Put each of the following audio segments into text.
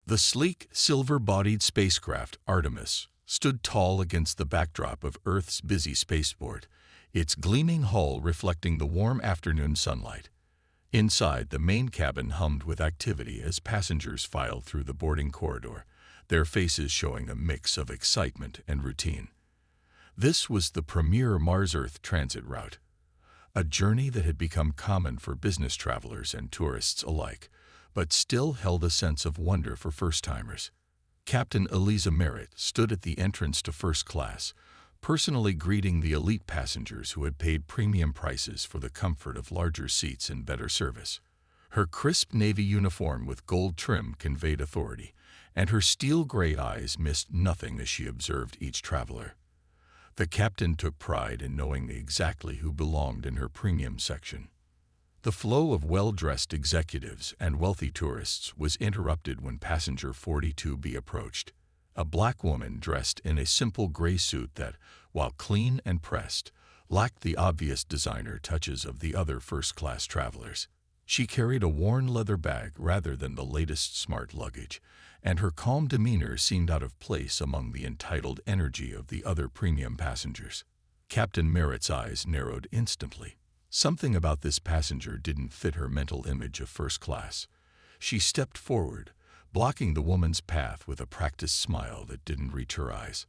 The sleek, silver-bodied spacecraft Artemis stood tall against the backdrop of Earth's busy spaceport, its gleaming hull reflecting the warm afternoon sunlight. Inside, the main cabin hummed with activity as passengers filed through the boarding corridor, their faces showing a mix of excitement and routine. This was the premier Mars-Earth transit route, a journey that had become common for business travelers and tourists alike, but still held a sense of wonder for first-timers. Captain Eliza Merritt stood at the entrance to first class, personally greeting the elite passengers who had paid premium prices for the comfort of larger seats and better service. Her crisp navy uniform with gold trim conveyed authority, and her steel-gray eyes missed nothing as she observed each traveler. The captain took pride in knowing exactly who belonged in her premium section. The flow of well-dressed executives and wealthy tourists was interrupted when passenger 42B approached, a black woman dressed in a simple gray suit that, while clean and pressed, lacked the obvious designer touches of the other first-class travelers. She carried a worn leather bag rather than the latest smart luggage, and her calm demeanor seemed out of place among the entitled energy of the other premium passengers. Captain Merritt's eyes narrowed instantly. Something about this passenger didn't fit her mental image of first class. She stepped forward, blocking the woman's path with a practiced smile that didn't reach her eyes.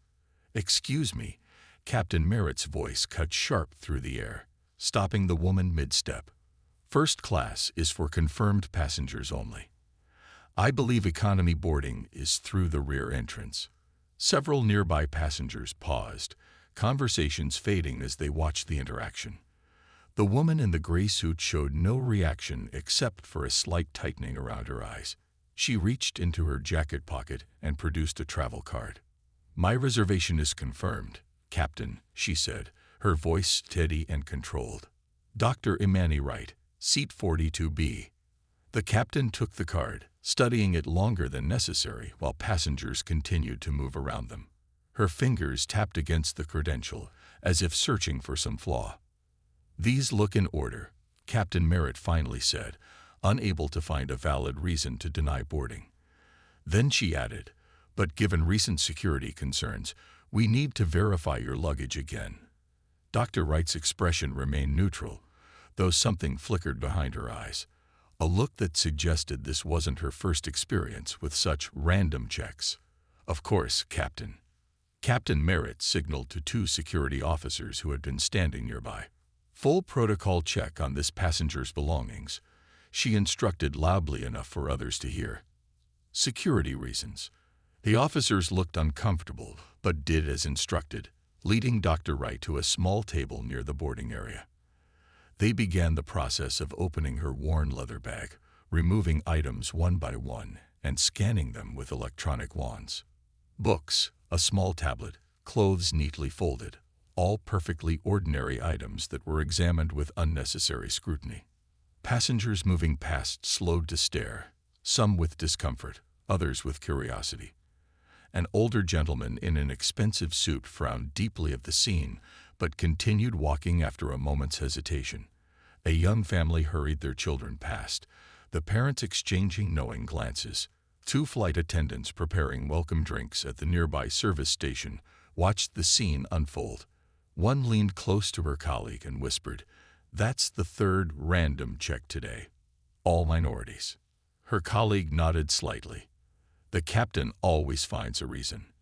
"Excuse me," Captain Merritt's voice cut sharp through the air, stopping the woman mid-step. "First class is for confirmed passengers only. I believe economy boarding is through the rear entrance." Several nearby passengers paused, conversations fading as they watched the interaction. The woman in the gray suit showed no reaction except for a slight tightening around her eyes. She reached into her jacket pocket and produced a travel card. "My reservation is confirmed, Captain," she said, her voice steady and controlled. "Dr. Imani Wright, seat 42B." The captain took the card, studying it longer than necessary while passengers continued to move around them. Her fingers tapped against the credential, as if searching for some flaw. "These look in order," Captain Merritt finally said, unable to find a valid reason to deny boarding. Then she added, "But given recent security concerns, we need to verify your luggage again." Dr. Wright's expression remained neutral, though something flickered behind her eyes, a look that suggested this wasn't her first experience with such random checks. "Of course, Captain." Captain Merritt signaled to two security officers who had been standing nearby. "Full protocol check on this passenger's belongings," she instructed loudly enough for others to hear. "Security reasons." The officers looked uncomfortable, but did as instructed, leading Dr. Wright to a small table near the boarding area. They began the process of opening her worn leather bag, removing items one by one, and scanning them with electronic wands. Books, a small tablet, clothes neatly folded, all perfectly ordinary items that were examined with unnecessary scrutiny. Passengers moving past slowed to stare, some with discomfort, others with curiosity. An older gentleman in an expensive suit frowned deeply at the scene, but continued walking after a moment's hesitation. A young family hurried their children past, the parents exchanging knowing glances. Two flight attendants preparing welcome drinks at the nearby service station watched the scene unfold. One leaned close to her colleague and whispered, "That's the third random check today. All minorities." Her colleague nodded slightly. "The captain always finds a reason.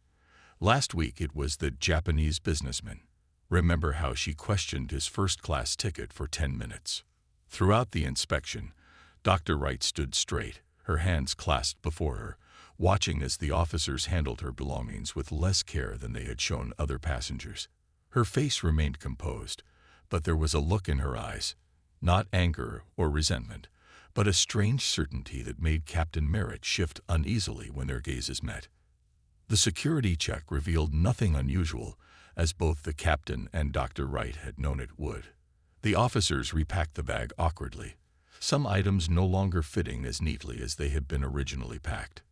Last week it was the Japanese businessman. Remember how she questioned his first-class ticket for 10 minutes? Throughout the inspection, Dr. Wright stood straight, her hands clasped before her, watching as the officers handled her belongings with less care than they had shown other passengers. Her face remained composed, but there was a look in her eyes, not anger or resentment, but a strange certainty that made Captain Merritt shift uneasily when their gazes met. The security check revealed nothing unusual, as both the captain and Dr. Wright had known it would. The officers repacked the bag awkwardly, some items no longer fitting as neatly as they had been originally packed.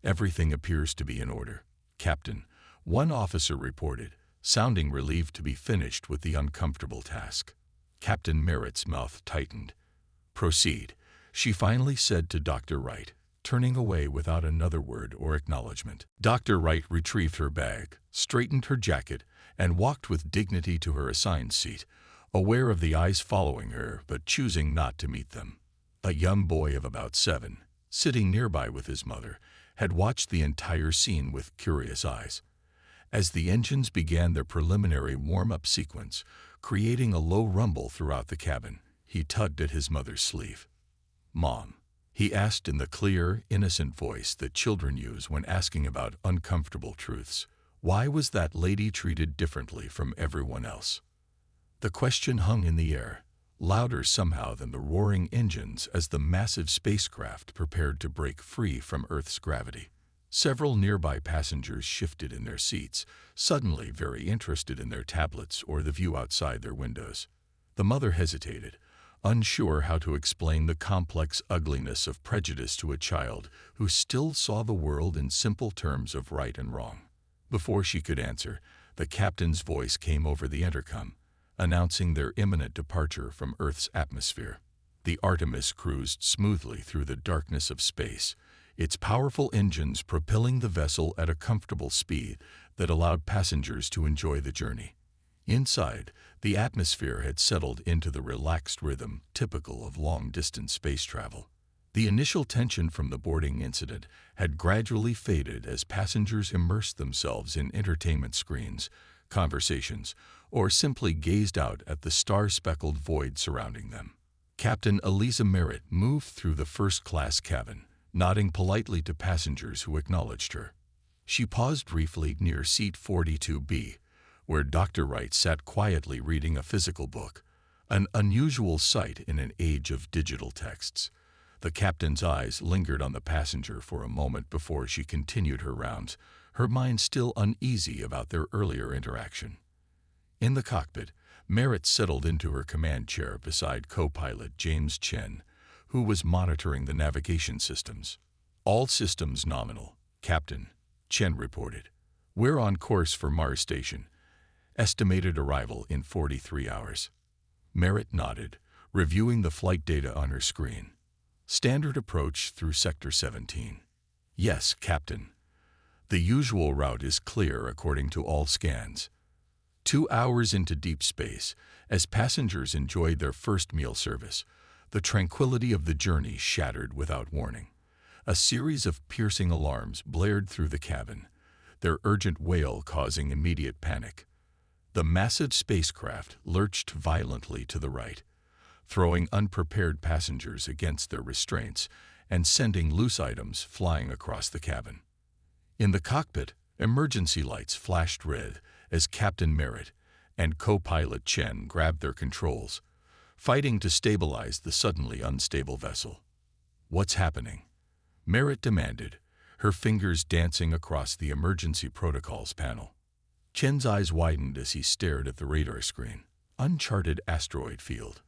"Everything appears to be in order, Captain," one officer reported, sounding relieved to be finished with the uncomfortable task. Captain Merritt's mouth tightened. "Proceed," she finally said to Dr. Wright, turning away without another word or acknowledgement. Dr. Wright retrieved her bag, straightened her jacket, and walked with dignity to her assigned seat, aware of the eyes following her but choosing not to meet them. A young boy of about 7, sitting nearby with his mother, had watched the entire scene with curious eyes. As the engines began their preliminary warm-up sequence, creating a low rumble throughout the cabin, he tugged at his mother's sleeve. "Mom," he asked in the clear, innocent voice that children use when asking about uncomfortable truths, "why was that lady treated differently from everyone else?" The question hung in the air, louder somehow than the roaring engines as the massive spacecraft prepared to break free from Earth's gravity. Several nearby passengers shifted in their seats, suddenly very interested in their tablets or the view outside their windows. The mother hesitated, unsure how to explain the complex ugliness of prejudice to a child who still saw the world in simple terms of right and wrong. Before she could answer, the captain's voice came over the intercom, announcing their imminent departure from Earth's atmosphere. The Artemis cruised smoothly through the darkness of space, its powerful engines propelling the vessel at a comfortable speed that allowed passengers to enjoy the journey. Inside, the atmosphere had settled into the relaxed rhythm typical of long-distance space travel. The initial tension from the boarding incident had gradually faded as passengers immersed themselves in entertainment screens, conversations, or simply gazed out at the star-speckled void surrounding them. Captain Eliza Merritt moved through the first-class cabin, nodding politely to passengers who acknowledged her. She paused briefly near seat 42B, where Dr. Wright sat quietly reading a physical book, an unusual sight in an age of digital texts. The captain's eyes lingered on the passenger for a moment before she continued her rounds, her mind still uneasy about their earlier interaction. In the cockpit, Merritt settled into her command chair beside co-pilot James Chen, who was monitoring the navigation systems. "All systems nominal, Captain," Chen reported. "We're on course for Mars Station. Estimated arrival in 43 hours. Merritt nodded, reviewing the flight data on her screen. "Standard approach through Sector 17. "Yes, Captain. The usual route is clear according to all scans." 2 hours into deep space, as passengers enjoyed their first meal service, the tranquility of the journey shattered without warning. A series of piercing alarms blared through the cabin, their urgent wail causing immediate panic. The massive spacecraft lurched violently to the right, throwing unprepared passengers against their restraints and sending loose items flying across the cabin. In the cockpit, emergency lights flashed red as Captain Merritt and co-pilot Chen grabbed their controls, fighting to stabilize the suddenly unstable vessel. "What's happening?" Merritt demanded, her fingers dancing across the emergency protocols panel. Chen's eyes widened as he stared at the radar screen. "Uncharted asteroid field."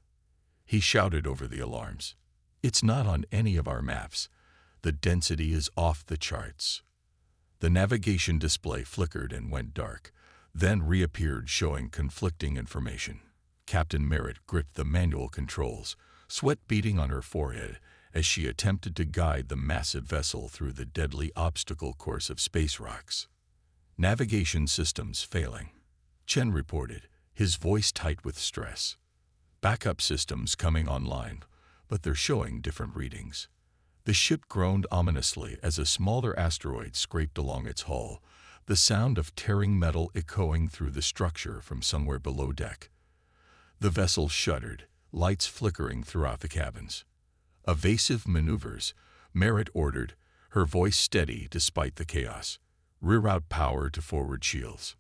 He shouted over the alarms. "It's not on any of our maps. The density is off the charts." The navigation display flickered and went dark, then reappeared showing conflicting information. Captain Merritt gripped the manual controls, sweat beading on her forehead as she attempted to guide the massive vessel through the deadly obstacle course of space rocks. "Navigation systems failing," Chen reported, his voice tight with stress. "Backup systems coming online, but they're showing different readings." The ship groaned ominously as a smaller asteroid scraped along its hull, the sound of tearing metal echoing through the structure from somewhere below deck. The vessel shuddered, lights flickering throughout the cabins. "Evasive maneuvers," Merritt ordered, her voice steady despite the chaos. "Reroute power to forward shields."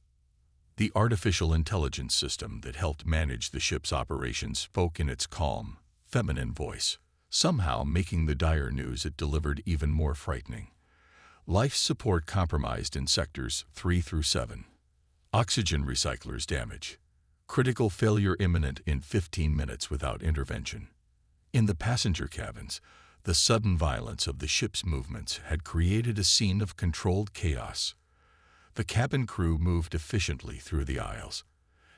The artificial intelligence system that helped manage the ship's operations spoke in its calm, feminine voice, somehow making the dire news it delivered even more frightening. "Life support compromised in sectors 3 through 7. Oxygen recyclers damage. Critical failure imminent in 15 minutes without intervention." In the passenger cabins, the sudden violence of the ship's movements had created a scene of controlled chaos. The cabin crew moved efficiently through the aisles,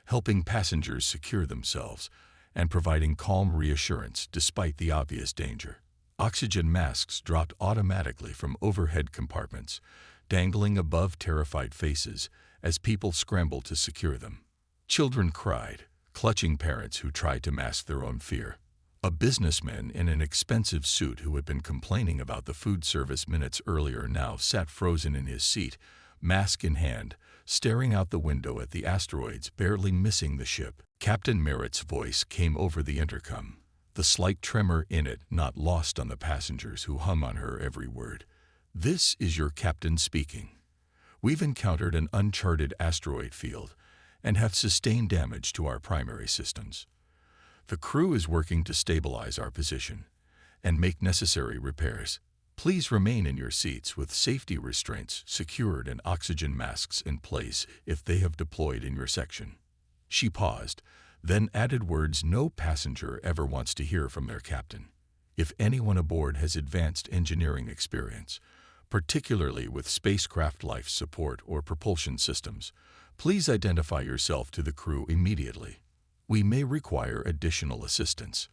helping passengers secure themselves and providing calm reassurance despite the obvious danger. Oxygen masks dropped automatically from overhead compartments, dangling above terrified faces as people scrambled to secure them. Children cried, clutching parents who tried to mask their own fear. A businessman in an expensive suit who had been complaining about the food service minutes earlier now sat frozen in his seat, mask in hand, staring out the window at the asteroids barely missing the ship. Captain Merritt's voice came over the intercom, the slight tremor in it not lost on the passengers who hung on her every word. "This is your captain speaking. We've encountered an uncharted asteroid field and have sustained damage to our primary systems. The crew is working to stabilize our position and make necessary repairs. Please remain in your seats with safety restraints secured and oxygen masks in place if they have deployed in your section." She paused, then added words no passenger ever wants to hear from their captain. "If anyone aboard has advanced engineering experience, particularly with spacecraft life support or propulsion systems, please identify yourself to the crew immediately. We may require additional assistance."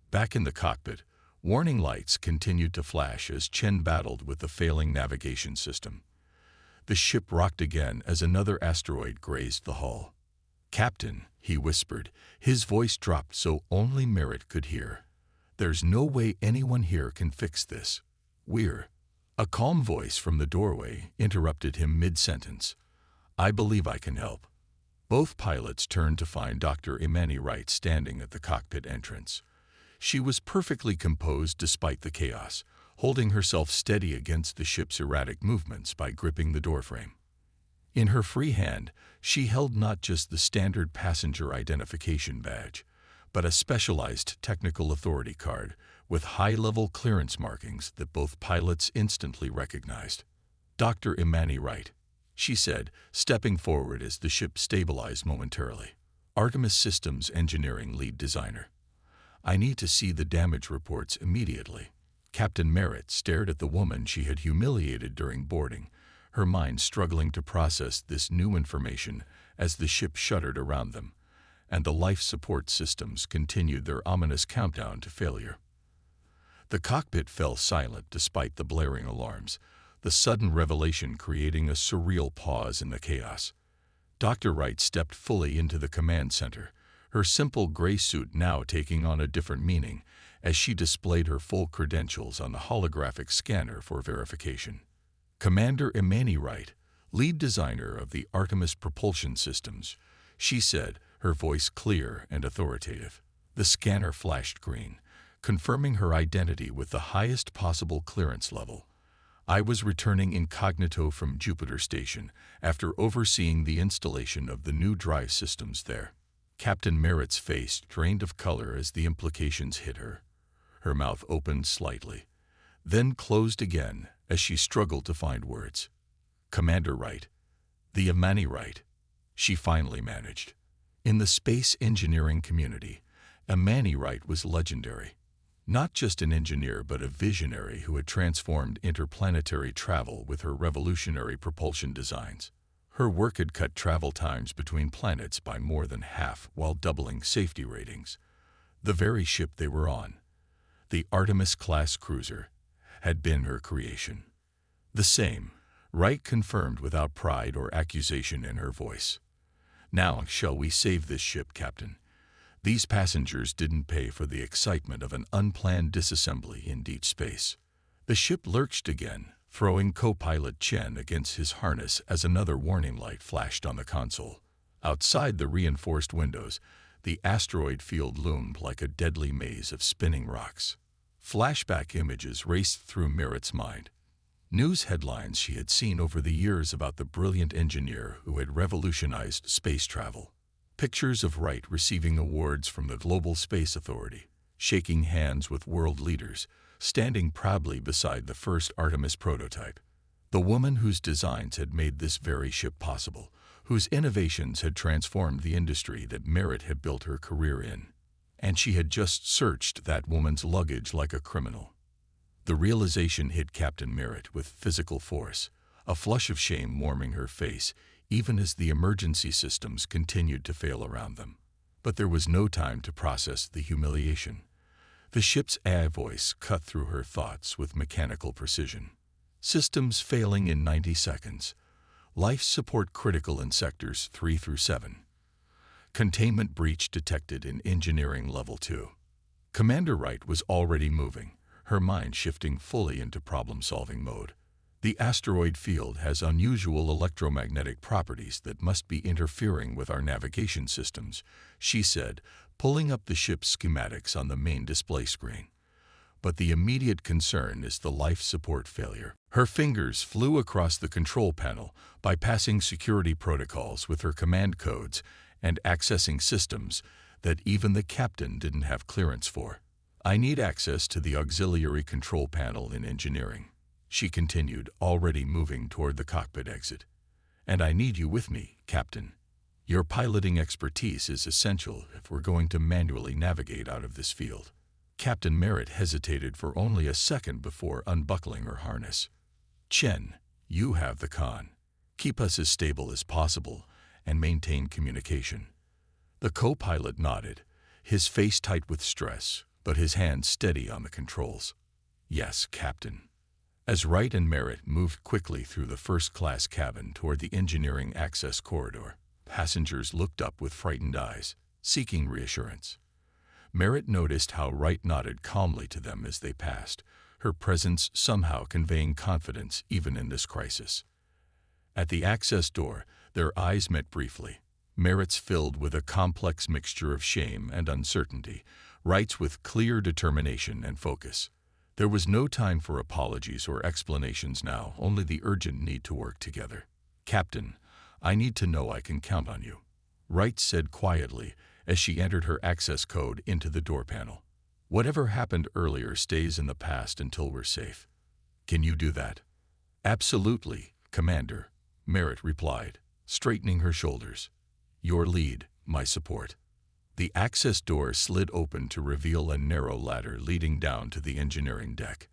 Back in the cockpit, warning lights continued to flash as Chen battled with the failing navigation system. The ship rocked again as another asteroid grazed the hull. "Captain," he whispered, his voice dropped so only Merritt could hear. "There's no way anyone here can fix this. We're—" A calm voice from the doorway interrupted him mid-sentence. "I believe I can help." Both pilots turned to find Dr. Imani Wright standing at the cockpit entrance. She was perfectly composed despite the chaos, holding herself steady against the ship's erratic movements by gripping the doorframe. In her free hand, she held not just the standard passenger identification badge, but a specialized technical authority card with high-level clearance markings that both pilots instantly recognized. "Dr. Imani Wright," she said, stepping forward as the ship stabilized momentarily. "Artemis Systems Engineering Lead Designer. I need to see the damage reports immediately." Captain Merritt stared at the woman she had humiliated during boarding, her mind struggling to process this new information as the ship shuddered around them, and the life support systems continued their ominous countdown to failure. The cockpit fell silent despite the blaring alarms, the sudden revelation creating a surreal pause in the chaos. Dr. Wright stepped fully into the command center, her simple gray suit now taking on a different meaning as she displayed her full credentials on the holographic scanner for verification. "Commander Imani Wright, lead designer of the Artemis propulsion systems," she said, her voice clear and authoritative. The scanner flashed green, confirming her identity with the highest possible clearance level. "I was returning incognito from Jupiter Station after overseeing the installation of the new drive systems there." Captain Merritt's face drained of color as the implications hit her. Her mouth opened slightly, then closed again as she struggled to find words. "Commander Wright, the Imani Wright," she finally managed. In the space engineering community, Imani Wright was legendary. Not just an engineer, but a visionary who had transformed interplanetary travel with her revolutionary propulsion designs. Her work had cut travel times between planets by more than half while doubling safety ratings. The very ship they were on, the Artemis-class cruiser, had been her creation. "The same," Wright confirmed without pride or accusation in her voice. "Now, shall we save this ship, Captain? These passengers didn't pay for the excitement of an unplanned disassembly in deep space." The ship lurched again, throwing co-pilot Chen against his harness as another warning light flashed on the console. Outside the reinforced windows, the asteroid field loomed like a deadly maze of spinning rocks. Flashback images raced through Merritt's mind. News headlines she had seen over the years about the brilliant engineer who had revolutionized space travel. Pictures of Wright receiving awards from the Global Space Authority, shaking hands with world leaders, standing proudly beside the first Artemis prototype. The woman whose designs had made this very ship possible, whose innovations had transformed the industry that Merritt had built her career in. And she had just searched that woman's luggage like a criminal. The realization hit Captain Merritt with physical force, a flush of shame warming her face, even as the emergency systems continued to fail around them. But there was no time to process the humiliation. The ship's AI voice cut through her thoughts with mechanical precision. Systems failing in 90 seconds. Life support critical in sectors 3 through 7. Containment breach detected in engineering level 2. Commander Wright was already moving, her mind shifting fully into problem-solving mode. The asteroid field has unusual electromagnetic properties that must be interfering with our navigation systems, she said, pulling up the ship's schematics on the main display screen. But the immediate concern is the life support failure. Her fingers flew across the control panel, bypassing security protocols with her command codes and accessing systems that even the captain didn't have clearance for. I need access to the auxiliary control panel in engineering, she continued, already moving toward the cockpit exit. And I need you with me, Captain. Your piloting expertise is essential if we're going to manually navigate out of this field. Captain Merritt hesitated for only a second before unbuckling her harness. Chen, you have the con. Keep us as stable as possible and maintain communication. The co-pilot nodded, his face tight with stress, but his hands steady on the controls. Yes, Captain. As Wright and Merritt moved quickly through the first-class cabin toward the engineering access corridor, passengers looked up with frightened eyes, seeking reassurance. Merritt noticed how Wright nodded calmly to them as they passed, her presence somehow conveying confidence even in this crisis. At the access door, their eyes met briefly, Merritt's filled with a complex mixture of shame and uncertainty, Wright's with clear determination and focus. There was no time for apologies or explanations now, only the urgent need to work together. Captain, I need to know I can count on you, Wright said quietly as she entered her access code into the door panel. Whatever happened earlier stays in the past until we're safe. Can you do that? Absolutely, Commander, Merritt replied, straightening her shoulders. Your lead, my support. The access door slid open to reveal a narrow ladder leading down to the engineering deck.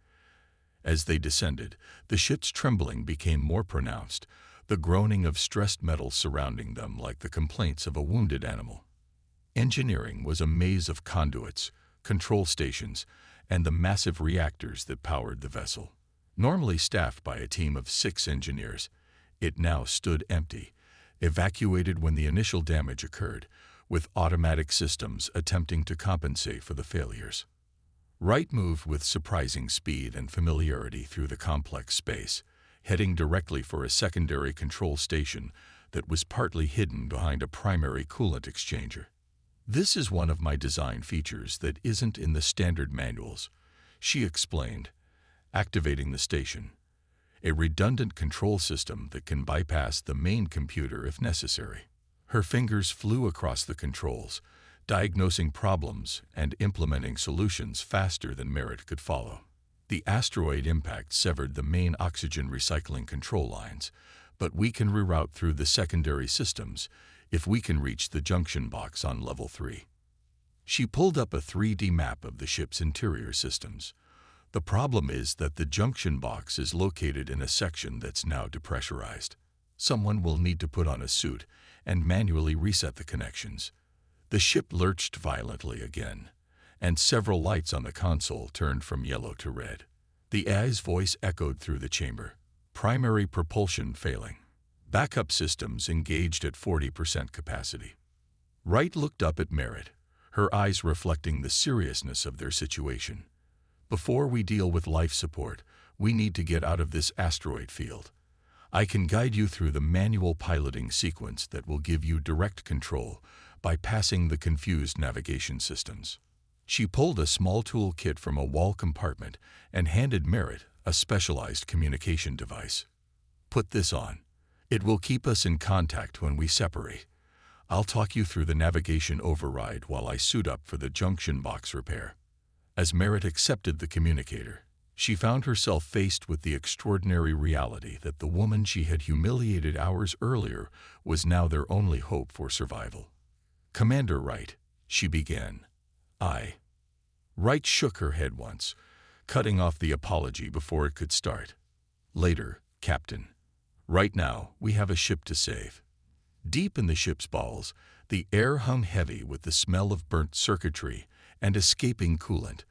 As they descended, the ship's trembling became more pronounced, the groaning of stressed metal surrounding them like the complaints of a wounded animal. Engineering was a maze of conduits, control stations, and the massive reactors that powered the vessel. Normally staffed by a team of 6 engineers, it now stood empty, evacuated when the initial damage occurred, with automatic systems attempting to compensate for the failures. Wright moved with surprising speed and familiarity through the complex space, heading directly for a secondary control station that was partly hidden behind a primary coolant exchanger. This is one of my design features that isn't in the standard manuals, she explained, activating the station. A redundant control system that can bypass the main computer if necessary. Her fingers flew across the controls, diagnosing problems and implementing solutions faster than Merritt could follow. The asteroid impact severed the main oxygen recycling control lines, but we can reroute through the secondary systems if we can reach the junction box on level 3. She pulled up a 3D map of the ship's interior systems. The problem is that the junction box is located in a section that's now depressurized. Someone will need to put on a suit and manually reset the connections. The ship lurched violently again, and several lights on the console turned from yellow to red. The AI's voice echoed through the chamber. Primary propulsion failing. Backup systems engaged at 40% capacity. Wright looked up at Merritt, her eyes reflecting the seriousness of their situation. Before we deal with life support, we need to get out of this asteroid field. I can guide you through the manual piloting sequence that will give you direct control, bypassing the confused navigation systems. She pulled a small toolkit from a wall compartment and handed Merritt a specialized communication device. Put this on. It will keep us in contact when we separate. I'll talk you through the navigation override while I suit up for the junction box repair. As Merritt accepted the communicator, she found herself faced with the extraordinary reality that the woman she had humiliated hours earlier was now their only hope for survival. Commander Wright, she began. Wright shook her head once, cutting off the apology before it could start. Later, Captain. Right now, we have a ship to save. Deep in the ship's bowels, the air hung heavy with the smell of burnt circuitry and escaping coolant,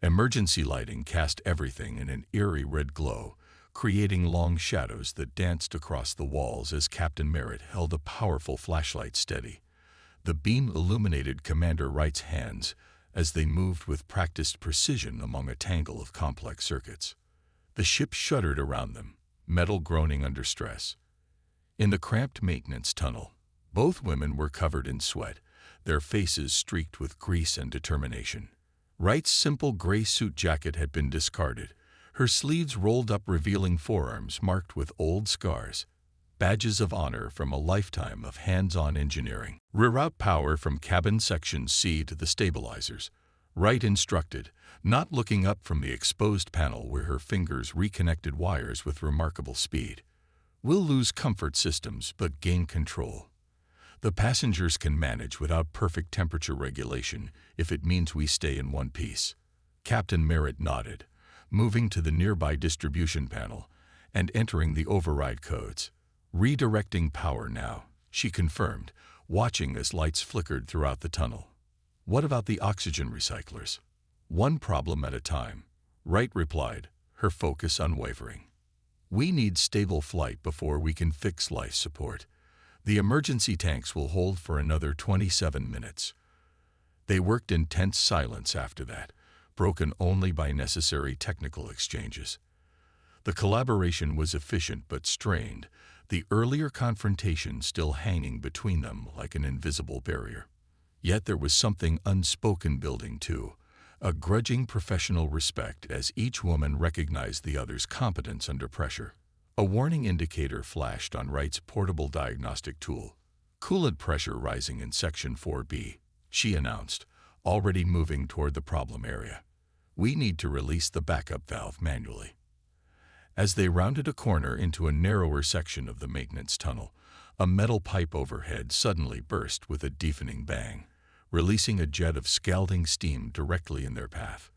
Emergency lighting cast everything in an eerie red glow, creating long shadows that danced across the walls as Captain Merritt held a powerful flashlight steady. The beam illuminated Commander Wright's hands as they moved with practiced precision among a tangle of complex circuits. The ship shuddered around them, metal groaning under stress. In the cramped maintenance tunnel, both women were covered in sweat, their faces streaked with grease and determination. Wright's simple gray suit jacket had been discarded, her sleeves rolled up revealing forearms marked with old scars, badges of honor from a lifetime of hands-on engineering. Reroute power from cabin section C to the stabilizers, Wright instructed, not looking up from the exposed panel where her fingers reconnected wires with remarkable speed. We'll lose comfort systems but gain control. The passengers can manage without perfect temperature regulation if it means we stay in one piece. Captain Merritt nodded, moving to the nearby distribution panel and entering the override codes. Redirecting power now, she confirmed, watching as lights flickered throughout the tunnel. What about the oxygen recyclers? One problem at a time, Wright replied, her focus unwavering. We need stable flight before we can fix life support. The emergency tanks will hold for another 27 minutes. They worked in tense silence after that, broken only by necessary technical exchanges. The collaboration was efficient but strained, the earlier confrontation still hanging between them like an invisible barrier. Yet there was something unspoken building too, a grudging professional respect as each woman recognized the other's competence under pressure. A warning indicator flashed on Wright's portable diagnostic tool. Coolant pressure rising in Section 4B, she announced, already moving toward the problem area. We need to release the backup valve manually. As they rounded a corner into a narrower section of the maintenance tunnel, a metal pipe overhead suddenly burst with a deafening bang, releasing a jet of scalding steam directly in their path.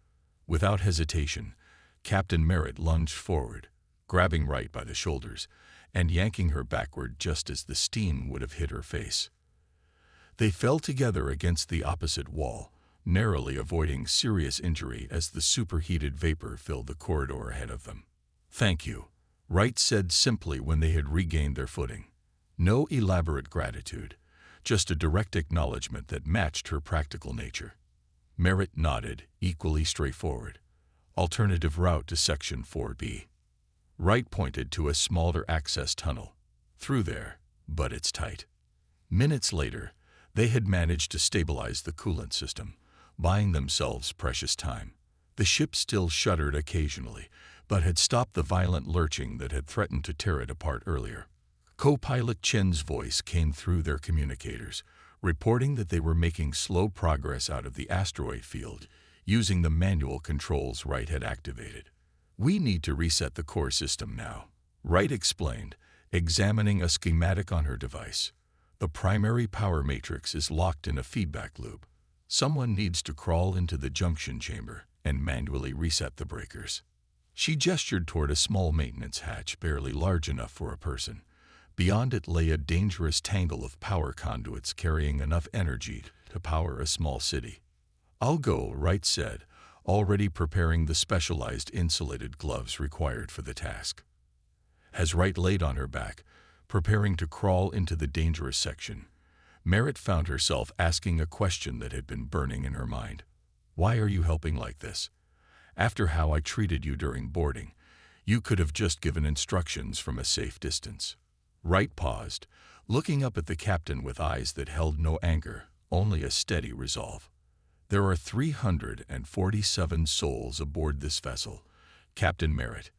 Without hesitation, Captain Merritt lunged forward, grabbing Wright by the shoulders and yanking her backward just as the steam would have hit her face. They fell together against the opposite wall, narrowly avoiding serious injury as the superheated vapor filled the corridor ahead of them. Thank you, Wright said simply when they had regained their footing. No elaborate gratitude, just a direct acknowledgement that matched her practical nature. Merritt nodded, equally straightforward. Alternative route to Section 4B. Wright pointed to a smaller access tunnel. Through there, but it's tight. Minutes later, they had managed to stabilize the coolant system, buying themselves precious time. The ship still shuddered occasionally, but had stopped the violent lurching that had threatened to tear it apart earlier. Co-pilot Chen's voice came through their communicators, reporting that they were making slow progress out of the asteroid field, using the manual controls Wright had activated. We need to reset the core system now, Wright explained, examining a schematic on her device. The primary power matrix is locked in a feedback loop. Someone needs to crawl into the junction chamber and manually reset the breakers. She gestured toward a small maintenance hatch barely large enough for a person. Beyond it lay a dangerous tangle of power conduits carrying enough energy to power a small city. I'll go, Wright said, already preparing the specialized insulated gloves required for the task. As Wright laid on her back, preparing to crawl into the dangerous section, Merritt found herself asking a question that had been burning in her mind. Why are you helping like this? After how I treated you during boarding, you could have just given instructions from a safe distance. Wright paused, looking up at the captain with eyes that held no anger, only a steady resolve. There are 347 souls aboard this vessel, Captain Merritt.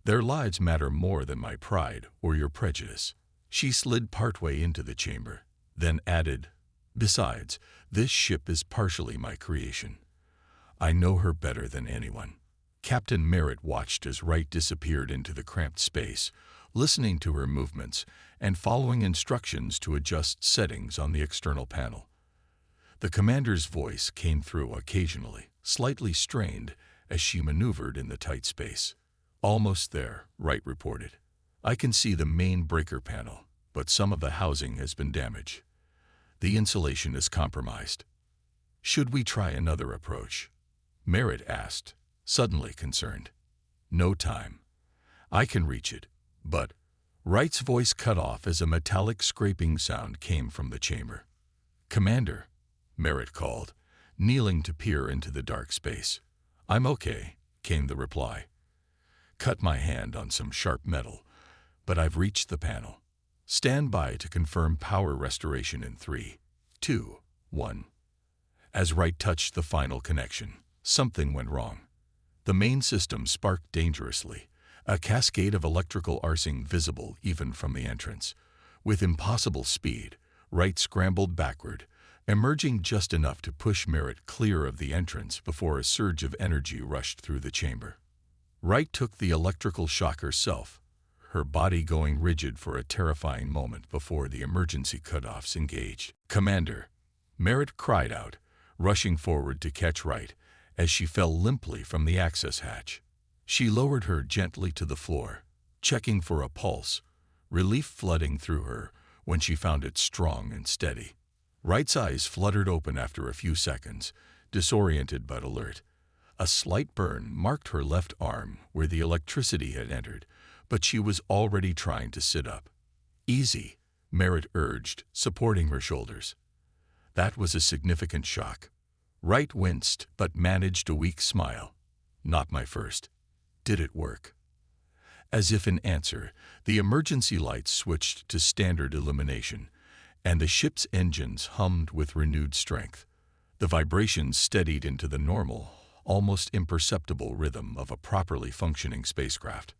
Their lives matter more than my pride or your prejudice. She slid partway into the chamber, then added, besides, this ship is partially my creation. I know her better than anyone. Captain Merritt watched as Wright disappeared into the cramped space, listening to her movements and following instructions to adjust settings on the external panel. The commander's voice came through occasionally, slightly strained, as she maneuvered in the tight space. Almost there, Wright reported. I can see the main breaker panel, but some of the housing has been damaged. The insulation is compromised. Should we try another approach? Merritt asked, suddenly concerned. No time. I can reach it, but... Wright's voice cut off as a metallic scraping sound came from the chamber. Commander, Merritt called, kneeling to peer into the dark space. I'm okay, came the reply. Cut my hand on some sharp metal, but I've reached the panel. Stand by to confirm power restoration in 3, 2, 1. As Wright touched the final connection, something went wrong. The main system sparked dangerously, a cascade of electrical arcing visible even from the entrance. With impossible speed, Wright scrambled backward, emerging just enough to push Merritt clear of the entrance before a surge of energy rushed through the chamber. Wright took the electrical shock herself, her body going rigid for a terrifying moment before the emergency cutoffs engaged. Commander, Merritt cried out, rushing forward to catch Wright as she fell limply from the access hatch. She lowered her gently to the floor, checking for a pulse, relief flooding through her when she found it strong and steady. Wright's eyes fluttered open after a few seconds, disoriented but alert. A slight burn marked her left arm where the electricity had entered, but she was already trying to sit up. Easy, Merritt urged, supporting her shoulders. That was a significant shock. Wright winced but managed a weak smile. Not my first. Did it work? As if in answer, the emergency lights switched to standard illumination, and the ship's engines hummed with renewed strength. The vibrations steadied into the normal, almost imperceptible rhythm of a properly functioning spacecraft.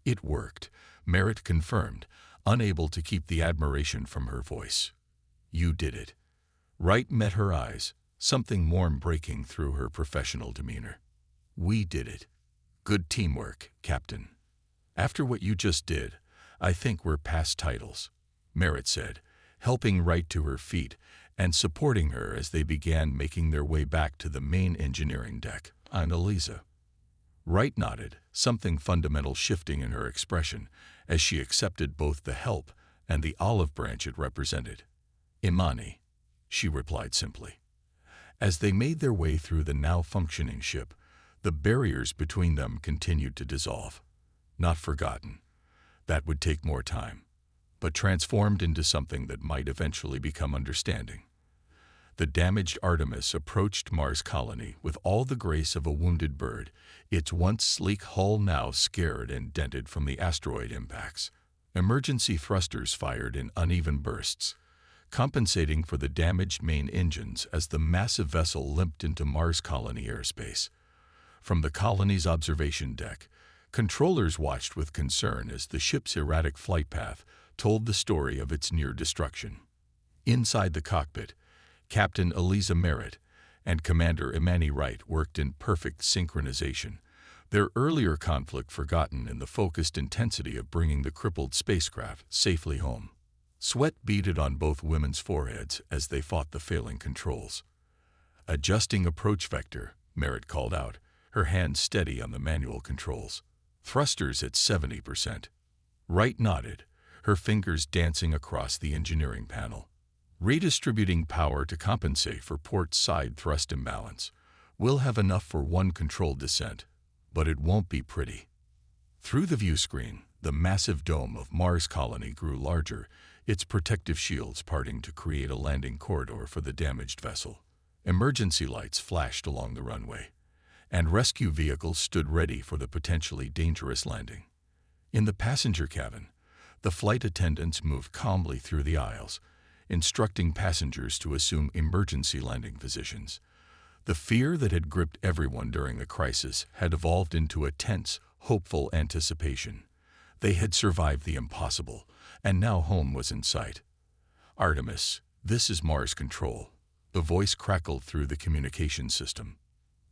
It worked, Merritt confirmed, unable to keep the admiration from her voice. You did it. Wright met her eyes, something warm breaking through her professional demeanor. We did it. Good teamwork, Captain. After what you just did, I think we're past titles, Merritt said, helping Wright to her feet and supporting her as they began making their way back to the main engineering deck. And Eliza. Wright nodded, something fundamental shifting in her expression as she accepted both the help and the olive branch it represented. Imani, she replied simply. As they made their way through the now functioning ship, the barriers between them continued to dissolve. Not forgotten. That would take more time, but transformed into something that might eventually become understanding. The damaged Artemis approached Mars colony with all the grace of a wounded bird, its once sleek hull now scared and dented from the asteroid impacts. Emergency thrusters fired in uneven bursts, compensating for the damaged main engines as the massive vessel limped into Mars colony airspace. From the colony's observation deck, controllers watched with concern as the ship's erratic flight path told the story of its near destruction. Inside the cockpit, Captain Eliza Merritt and Commander Imani Wright worked in perfect synchronization, their earlier conflict forgotten in the focused intensity of bringing the crippled spacecraft safely home. Sweat beaded on both women's foreheads as they fought the failing controls. Adjusting approach vector, Merritt called out, her hand steady on the manual controls. Thrusters at 70%. Wright nodded, her fingers dancing across the engineering panel. Redistributing power to compensate for port side thrust imbalance. We'll have enough for one controlled descent, but it won't be pretty. Through the view screen, the massive dome of Mars colony grew larger, its protective shields parting to create a landing corridor for the damaged vessel. Emergency lights flashed along the runway, and rescue vehicles stood ready for the potentially dangerous landing. In the passenger cabin, the flight attendants moved calmly through the aisles, instructing passengers to assume emergency landing positions. The fear that had gripped everyone during the crisis had evolved into a tense, hopeful anticipation. They had survived the impossible, and now home was in sight. Artemis, this is Mars Control. The voice crackled through the communication system.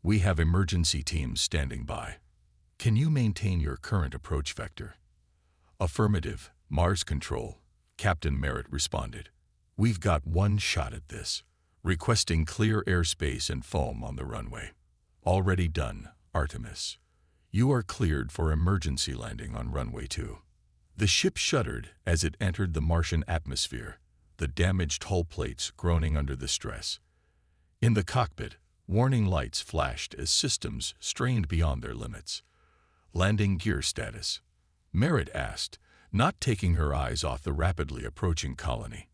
We have emergency teams standing by. Can you maintain your current approach vector? Affirmative, Mars Control, Captain Merritt responded. We've got one shot at this, requesting clear airspace and foam on the runway. Already done, Artemis. You are cleared for emergency landing on runway 2. The ship shuddered as it entered the Martian atmosphere, the damaged hull plates groaning under the stress. In the cockpit, Warning lights flashed as systems strained beyond their limits. "Landing gear status?" Merritt asked, not taking her eyes off the rapidly approaching colony.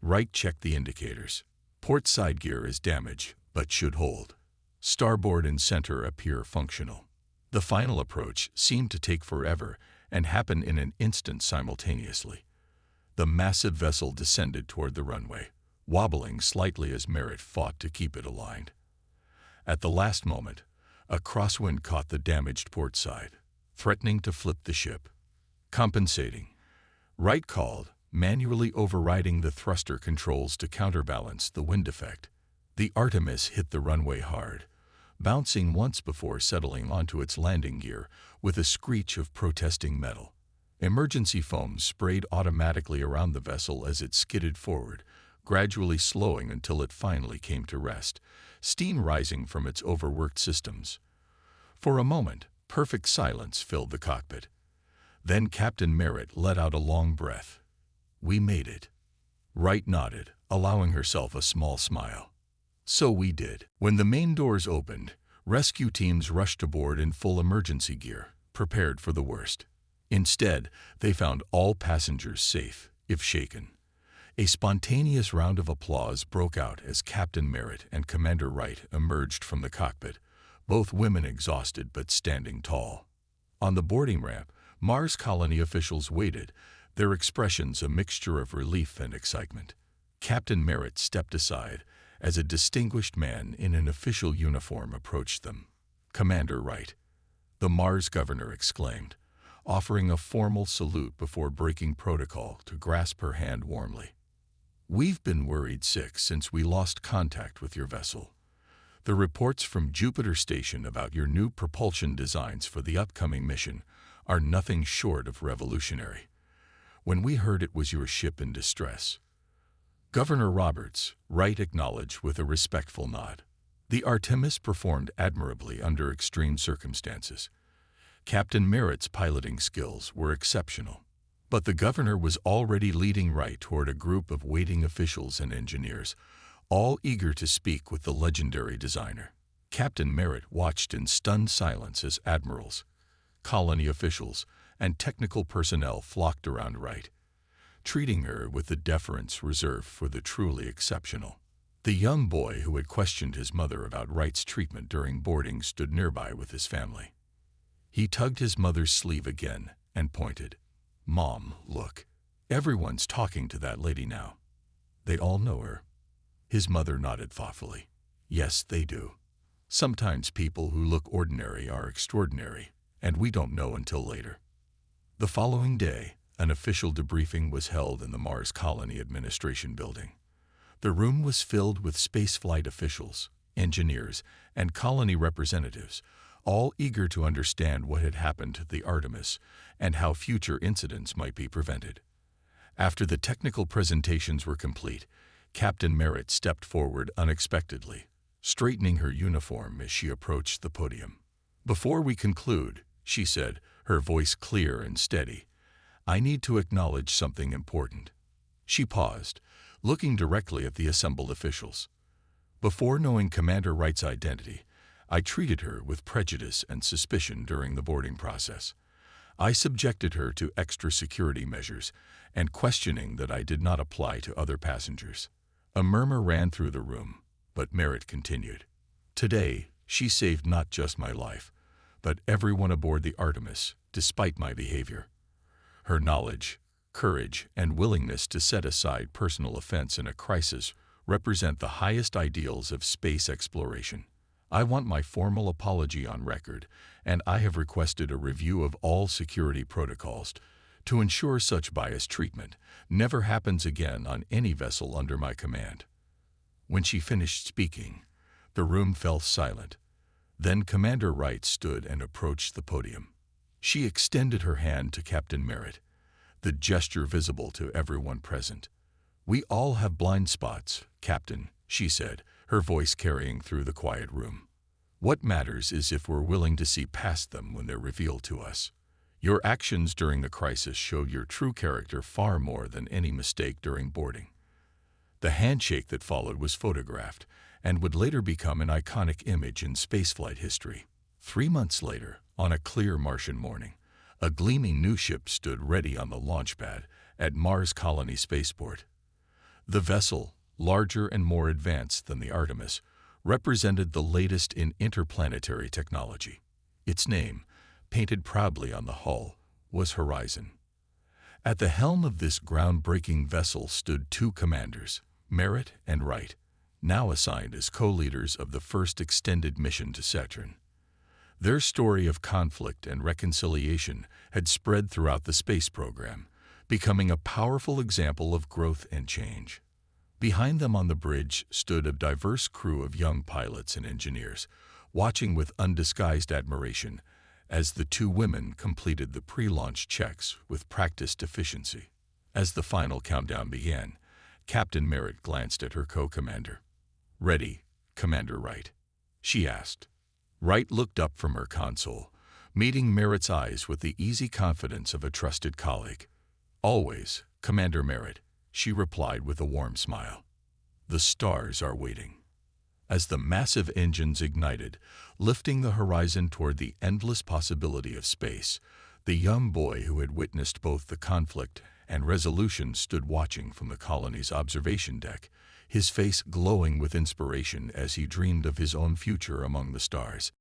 "Right, check the indicators. Port side gear is damaged, but should hold. Starboard and center appear functional." The final approach seemed to take forever and happen in an instant simultaneously. The massive vessel descended toward the runway, wobbling slightly as Merritt fought to keep it aligned. At the last moment, a crosswind caught the damaged port side, threatening to flip the ship. "Compensating," Wright called, manually overriding the thruster controls to counterbalance the wind effect. The Artemis hit the runway hard, bouncing once before settling onto its landing gear with a screech of protesting metal. Emergency foam sprayed automatically around the vessel as it skidded forward, gradually slowing until it finally came to rest, steam rising from its overworked systems. For a moment, perfect silence filled the cockpit. Then Captain Merritt let out a long breath. "We made it." Wright nodded, allowing herself a small smile. "So we did." When the main doors opened, rescue teams rushed aboard in full emergency gear, prepared for the worst. Instead, they found all passengers safe, if shaken. A spontaneous round of applause broke out as Captain Merritt and Commander Wright emerged from the cockpit, both women exhausted but standing tall. On the boarding ramp, Mars colony officials waited, their expressions a mixture of relief and excitement. Captain Merritt stepped aside as a distinguished man in an official uniform approached them. "Commander Wright," the Mars governor exclaimed, offering a formal salute before breaking protocol to grasp her hand warmly. "We've been worried sick since we lost contact with your vessel. The reports from Jupiter Station about your new propulsion designs for the upcoming mission are nothing short of revolutionary. When we heard it was your ship in distress." "Governor Roberts," Wright acknowledged with a respectful nod. "The Artemis performed admirably under extreme circumstances. Captain Merritt's piloting skills were exceptional." But the governor was already leading Wright toward a group of waiting officials and engineers, all eager to speak with the legendary designer. Captain Merritt watched in stunned silence as admirals, colony officials, and technical personnel flocked around Wright, treating her with the deference reserved for the truly exceptional. The young boy who had questioned his mother about Wright's treatment during boarding stood nearby with his family. He tugged his mother's sleeve again and pointed. "Mom, look. Everyone's talking to that lady now. They all know her." His mother nodded thoughtfully. "Yes, they do. Sometimes people who look ordinary are extraordinary, and we don't know until later." The following day, an official debriefing was held in the Mars Colony Administration Building. The room was filled with spaceflight officials, engineers, and colony representatives, all eager to understand what had happened to the Artemis and how future incidents might be prevented. After the technical presentations were complete, Captain Merritt stepped forward unexpectedly, straightening her uniform as she approached the podium. "Before we conclude," she said, her voice clear and steady, "I need to acknowledge something important." She paused, looking directly at the assembled officials. "Before knowing Commander Wright's identity, I treated her with prejudice and suspicion during the boarding process. I subjected her to extra security measures and questioning that I did not apply to other passengers." A murmur ran through the room, but Merritt continued. "Today, she saved not just my life, but everyone aboard the Artemis, despite my behavior. Her knowledge, courage, and willingness to set aside personal offense in a crisis represent the highest ideals of space exploration. I want my formal apology on record, and I have requested a review of all security protocols to ensure such biased treatment never happens again on any vessel under my command." When she finished speaking, the room fell silent. Then Commander Wright stood and approached the podium. She extended her hand to Captain Merritt, the gesture visible to everyone present. "We all have blind spots, Captain," she said, her voice carrying through the quiet room. "What matters is if we're willing to see past them when they're revealed to us. Your actions during the crisis showed your true character far more than any mistake during boarding." The handshake that followed was photographed and would later become an iconic image in spaceflight history. 3 months later, on a clear Martian morning, a gleaming new ship stood ready on the launch pad at Mars Colony Spaceport. The vessel, larger and more advanced than the Artemis, represented the latest in interplanetary technology. Its name, painted proudly on the hull, was Horizon. At the helm of this groundbreaking vessel stood 2 commanders, Merritt and Wright, now assigned as co-leaders of the first extended mission to Saturn. Their story of conflict and reconciliation had spread throughout the space program, becoming a powerful example of growth and change. Behind them on the bridge stood a diverse crew of young pilots and engineers, watching with undisguised admiration as the 2 women completed the pre-launch checks with practiced efficiency. As the final countdown began, Captain Merritt glanced at her co-commander. "Ready, Commander Wright?" she asked. Wright looked up from her console, meeting Merritt's eyes with the easy confidence of a trusted colleague. "Always, Commander Merritt," she replied with a warm smile. "The stars are waiting." As the massive engines ignited, lifting the Horizon toward the endless possibility of space, the young boy who had witnessed both the conflict and resolution stood watching from the colony's observation deck, his face glowing with inspiration as he dreamed of his own future among the stars.